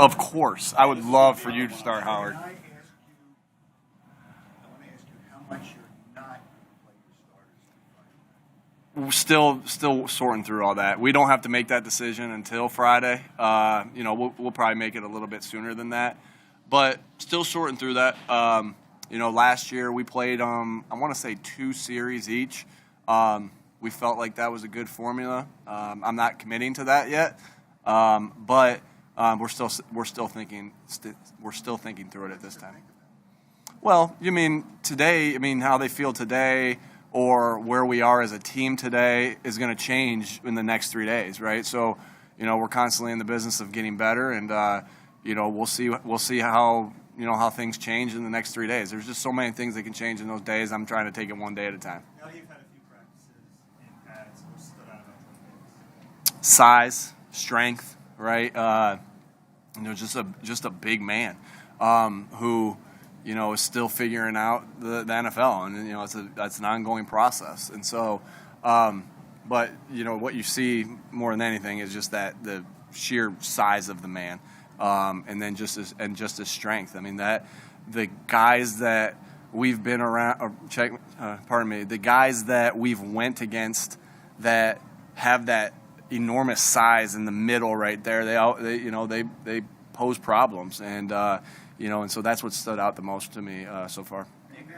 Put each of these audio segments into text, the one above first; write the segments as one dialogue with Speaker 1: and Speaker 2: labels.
Speaker 1: Of course. I would love for you to start, Howard.
Speaker 2: I want to ask you how much you're not going to play your starters.
Speaker 1: We're still sorting through all that. We don't have to make that decision until Friday. We'll probably make it a little bit sooner than that, but still sorting through that. Last year we played, I want to say 2 series each. We felt like that was a good formula. I'm not committing to that yet, but we're still thinking through it at this time. Well, you mean today? I mean how they feel today, or where we are as a team today is going to change in the next 3 days, right? So, we're constantly in the business of getting better, and we'll see how things change in the next 3 days. There's just so many things that can change in those days. I'm trying to take it one day at a time.
Speaker 3: Now you've had a few practices in pads. What stood out about those games?
Speaker 1: Size, strength, right? Just a big man who is still figuring out the NFL, and that's an ongoing process. And so, but what you see more than anything is just that the sheer size of the man, and then just his strength. I mean that the guys that we've been around, the guys that we've went against that have that enormous size in the middle right there, they pose problems, and and so that's what stood out the most to me so far.
Speaker 4: Lane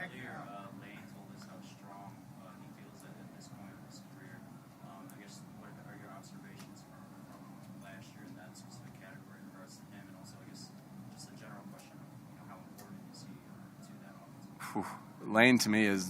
Speaker 4: told us how strong he feels at this point of his career. I guess what are your observations from last year in that specific category in regards to him, and also I guess just a general question of how important is he to that offense?
Speaker 1: Lane to me is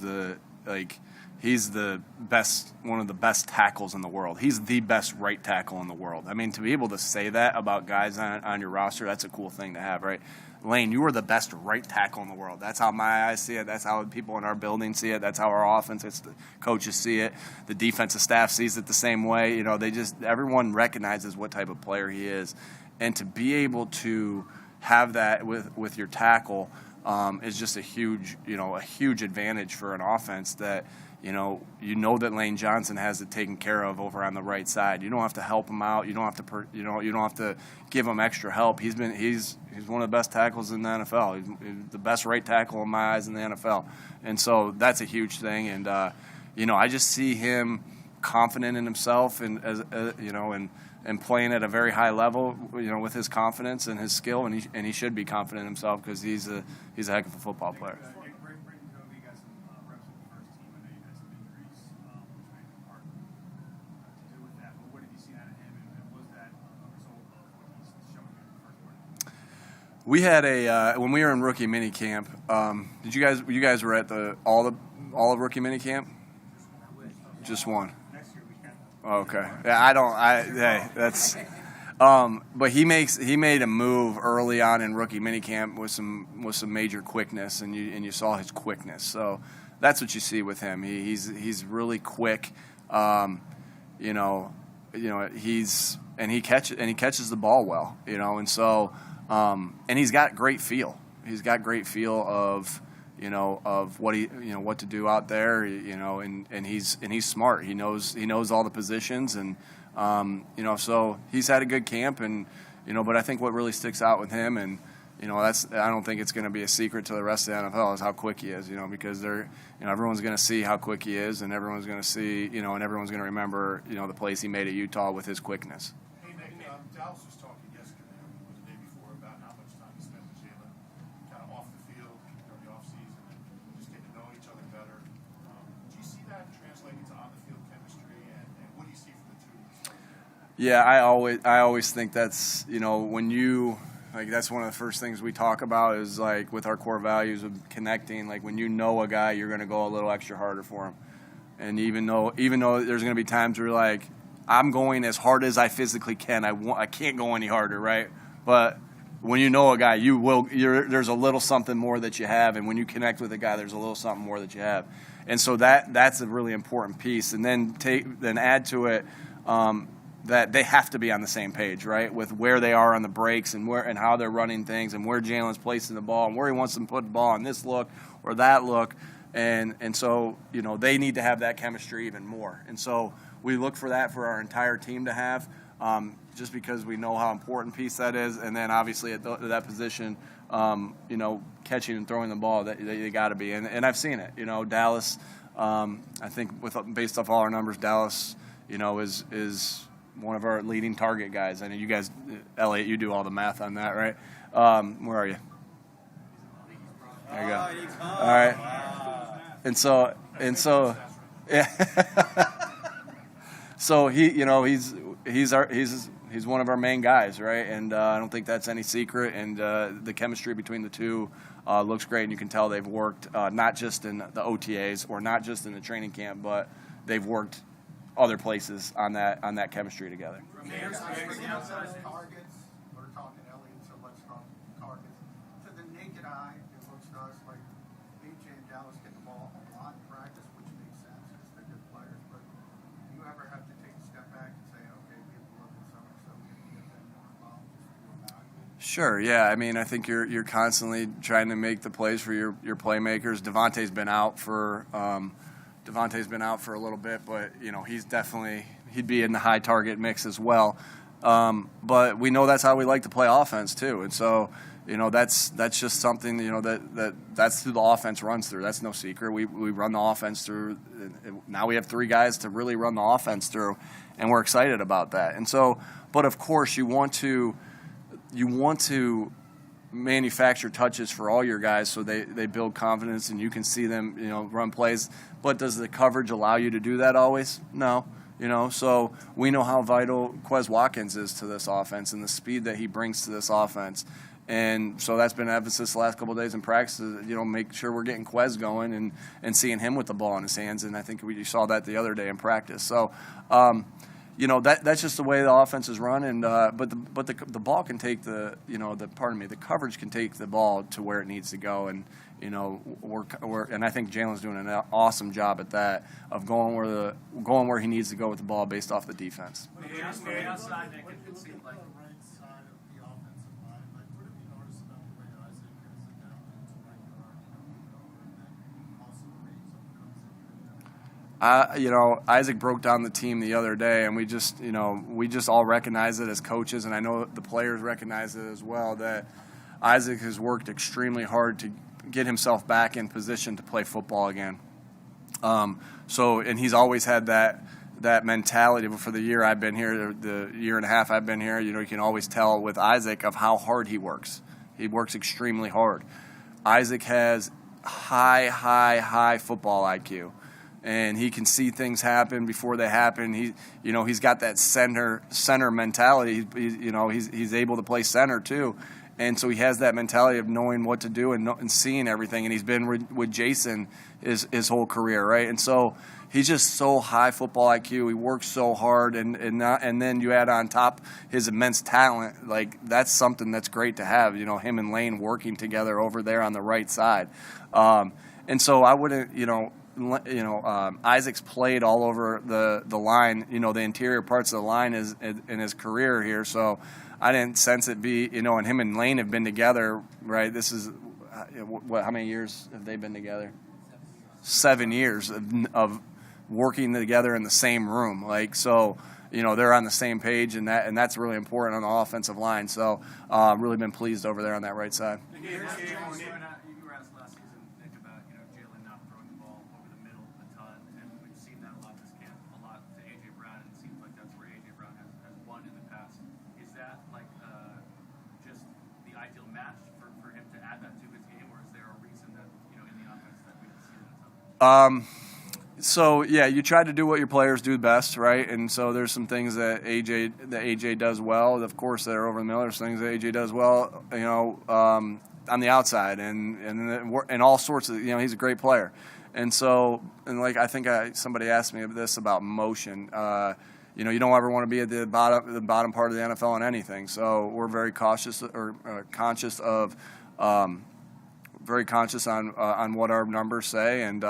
Speaker 1: he's the best, one of the best tackles in the world. He's the best right tackle in the world. I mean, to be able to say that about guys on your roster, that's a cool thing to have, right? Lane, you are the best right tackle in the world. That's how my eyes see it. That's how people in our building see it. That's how our offense, the coaches see it. The defensive staff sees it the same way. Everyone recognizes what type of player he is. And to be able to have that with your tackle is just a huge advantage for an offense that, that Lane Johnson has it taken care of over on the right side. You don't have to help him out. You don't have to you don't have to give him extra help. He's one of the best tackles in the NFL. He's the best right tackle in my eyes in the NFL. And so that's a huge thing. And I just see him confident in himself and and playing at a very high level, with his confidence and his skill, and he should be confident in himself because he's a heck of a football player. We had when we were in rookie mini camp. Did you guys were at all of rookie mini camp? Just one. Oh, okay. Yeah, that's. But he made a move early on in rookie minicamp with some major quickness, and you saw his quickness. So that's what you see with him. He's really quick. He catches the ball well. And so and he's got great feel. He's got great feel of what what to do out there, and he's smart. He knows all the positions, and so he's had a good camp, and but I think what really sticks out with him, and I don't think it's going to be a secret to the rest of the NFL, is how quick he is, because everyone's going to see how quick he is, and everyone's going to see, and everyone's going to remember, the plays he made at Utah with his quickness.
Speaker 3: Hey, Nick, Dallas was talking yesterday or the day before about how much time he spent with Jalen, kind of off the field during the offseason, and just getting to know each other better. Do you see that translating to on-the-field chemistry, and what do you see from the two?
Speaker 1: Yeah, I always think that's, when you, that's one of the first things we talk about is, with our core values of connecting, when you know a guy, you're going to go a little extra harder for him. And even though there's going to be times where I'm going as hard as I physically can. I can't go any harder, right? But when you know a guy, there's a little something more that you have, and when you connect with a guy, there's a little something more that you have. And so that's a really important piece. And then add to it that they have to be on the same page, right, with where they are on the breaks and how they're running things and where Jalen's placing the ball and where he wants them to put the ball on this look or that look. And so, they need to have that chemistry even more. And so we look for that for our entire team to have. just because we know how important piece that is. And then obviously at that position, catching and throwing the ball, that you got to be. And I've seen it. Dallas, I think based off all our numbers, Dallas, is one of our leading target guys. I know you guys, Elliot, you do all the math on that, right? Where are you? There you go. All right. And so, yeah. So he's one of our main guys, right? And I don't think that's any secret. And the chemistry between the two looks great, and you can tell they've worked not just in the OTAs or not just in the training camp, but they've worked other places on that chemistry together.
Speaker 2: From the outside targets, we're talking Elliott, so let's talk targets. To the naked eye, it looks to us like AJ and Dallas get the ball a lot in practice, which makes sense because they're good players. But do you ever have to take a step back and say, okay, we have to look at some, so we can get them more involved just to evaluate?
Speaker 1: Sure, yeah. I mean, I think you're constantly trying to make the plays for your playmakers. Devontae's been out for a little bit, but he'd be in the high target mix as well. But we know that's how we like to play offense too, and so that's just something that's who the offense runs through. That's no secret. We run the offense through. Now we have 3 guys to really run the offense through, and we're excited about that. And so, but of course, you want to manufacture touches for all your guys so they build confidence and you can see them run plays. But does the coverage allow you to do that always? No. So we know how vital Quez Watkins is to this offense and the speed that he brings to this offense. And so that's been an emphasis the last couple of days in practice, make sure we're getting Quez going and seeing him with the ball in his hands. And I think we saw that the other day in practice. So, that's just the way the offense is run. And but the ball can take the coverage can take the ball to where it needs to go. And and I think Jalen's doing an awesome job at that of going where he needs to go with the ball based off the defense.
Speaker 2: What do you notice about the right side of the offensive line? Like, what have you noticed about the way Isaac is down into right guard, and then also Reeves comes in?
Speaker 1: Isaac broke down the team the other day, and we just all recognize it as coaches, and I know the players recognize it as well, that Isaac has worked extremely hard to get himself back in position to play football again. And he's always had that mentality. But for the year I've been here, the year and a half I've been here, you can always tell with Isaac of how hard he works. He works extremely hard. Isaac has high football IQ. And he can see things happen before they happen. He's got that center mentality. He's able to play center too, and so he has that mentality of knowing what to do and seeing everything. And he's been with Jason his whole career, right? And so he's just so high football IQ. He works so hard, and then you add on top his immense talent. Like, that's something that's great to have. Him and Lane working together over there on the right side, and so I wouldn't Isaac's played all over the line, the interior parts of the line is in his career here. So I didn't sense it be, and him and Lane have been together, right? This is, how many years have they been together? 7 years of working together in the same room. So, they're on the same page, and that's really important on the offensive line. So really been pleased over there on that right side.
Speaker 4: You were asked last season, Nick, about Jalen not throwing the ball over the middle a ton, and we've seen that a lot this camp, a lot to A.J. Brown, and it seems like that's where A.J. Brown has won in the past. Is that just the ideal match for him to add that to his game, or is there a reason that in the offense that we didn't see that?
Speaker 1: So yeah, you try to do what your players do best, right? And so there's some things that AJ does well. Of course, that are over the middle. There's things that AJ does well, on the outside, and all sorts of. He's a great player, and so I think somebody asked me this about motion. You don't ever want to be at the bottom part of the NFL in anything. So we're very conscious on what our numbers say, and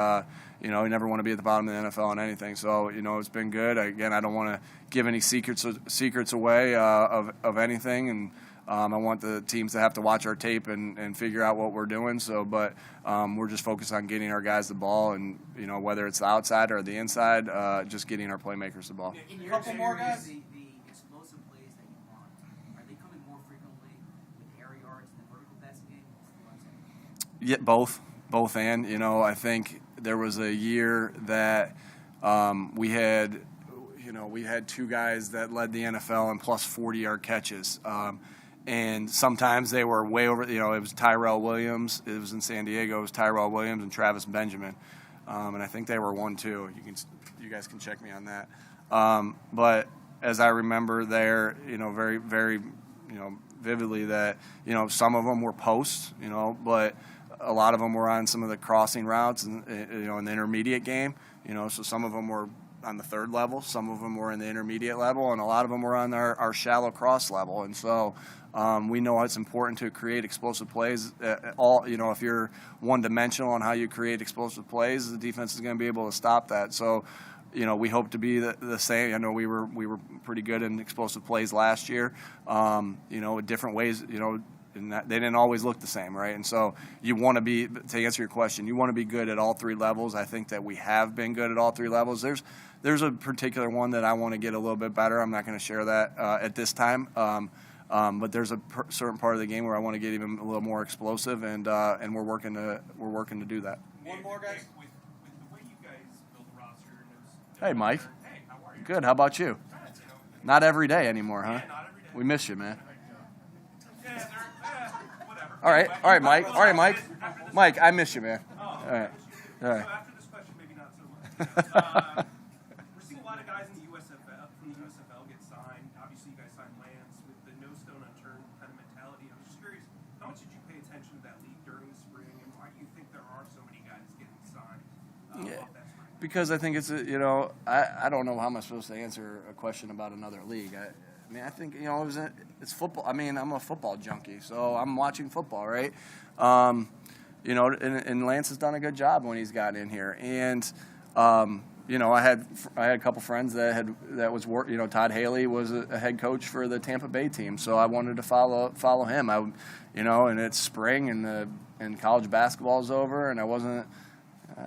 Speaker 1: you never want to be at the bottom of the NFL in anything. So it's been good. Again, I don't want to give any secrets away of anything, and I want the teams to have to watch our tape and figure out what we're doing. So, but we're just focused on getting our guys the ball, and whether it's the outside or the inside, just getting our playmakers the ball.
Speaker 2: Couple more guys.
Speaker 5: The explosive
Speaker 1: Yeah, both, and I think there was a year that we had 2 guys that led the NFL in plus 40-yard catches, and sometimes they were way over. It was Tyrell Williams. It was in San Diego. It was Tyrell Williams and Travis Benjamin, and I think they were 1-2. You guys can check me on that. But as I remember there, very, very, vividly that, some of them were posts, but a lot of them were on some of the crossing routes and, in the intermediate game, so some of them were on the third level, some of them were in the intermediate level, and a lot of them were on our shallow cross level. And so we know it's important to create explosive plays. If you're one-dimensional on how you create explosive plays, the defense is going to be able to stop that. So, we hope to be the same. I know we were pretty good in explosive plays last year, different ways, and they didn't always look the same, right? And so you want to be, to answer your question, you want to be good at all 3 levels. I think that we have been good at all 3 levels. There's a particular one that I want to get a little bit better. I'm not going to share that at this time, but there's a certain part of the game where I want to get even a little more explosive, and we're working to do that.
Speaker 5: One more, guys. With the way you guys build a roster,
Speaker 1: Hey, Mike.
Speaker 5: Hey, how are you?
Speaker 1: Good. How about you? Not every day anymore, huh?
Speaker 5: Yeah, not every day.
Speaker 1: We miss you, man.
Speaker 5: Yeah, whatever.
Speaker 1: All right, Mike. Mike, I miss you, man. All right.
Speaker 5: So after this question, maybe not so much. We're seeing a lot of guys in the USFL, from the USFL get signed. Obviously, you guys signed Lance with the no stone unturned kind of mentality. I was just curious, how much did you pay attention to that league during the spring, and why do you think there are so many guys getting signed off that spring?
Speaker 1: Because I think it's I don't know how I'm supposed to answer a question about another league. I think it's football. I'm a football junkie, so I'm watching football, right? And Lance has done a good job when he's gotten in here. And I had a couple friends that was work. Todd Haley was a head coach for the Tampa Bay team, so I wanted to follow him. And it's spring and college basketball is over, and I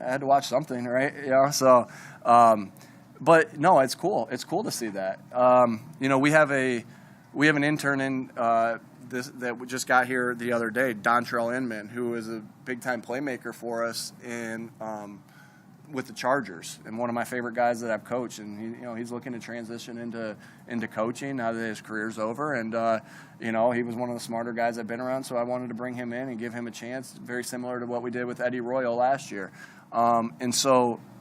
Speaker 1: had to watch something, right? So. But no, it's cool. It's cool to see that. We have an intern in that just got here the other day, Dontrell Inman, who is a big time playmaker for us with the Chargers, and one of my favorite guys that I've coached. And he's looking to transition into coaching now that his career's over. And he was one of the smarter guys I've been around, so I wanted to bring him in and give him a chance, very similar to what we did with Eddie Royal last year. And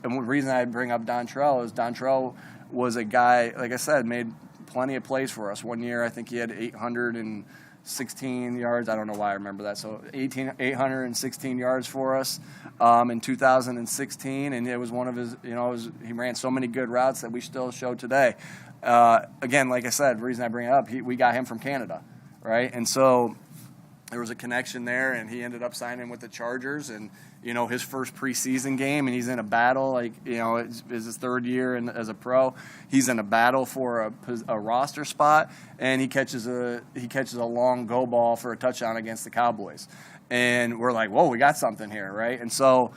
Speaker 1: the reason I bring up Dontrell is Dontrell was a guy, like I said, made plenty of plays for us. One year, I think he had 816 yards. I don't know why I remember that. So 816 yards for us in 2016, and it was one of his. He ran so many good routes that we still show today. Again, like I said, the reason I bring it up, we got him from Canada, right? And so there was a connection there, and he ended up signing with the Chargers. And his first preseason game, and he's in a battle. It's his 3rd year as a pro. He's in a battle for a roster spot, and he catches a long go ball for a touchdown against the Cowboys. And we're like, whoa, we got something here, right? And so,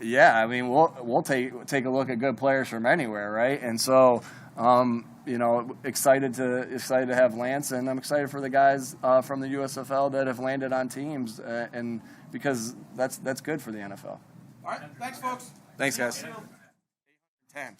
Speaker 1: we'll take a look at good players from anywhere, right? And so, excited to have Lance, and I'm excited for the guys from the USFL that have landed on teams, and because that's good for the NFL.
Speaker 5: All right, thanks, folks.
Speaker 1: Thanks, guys. 10.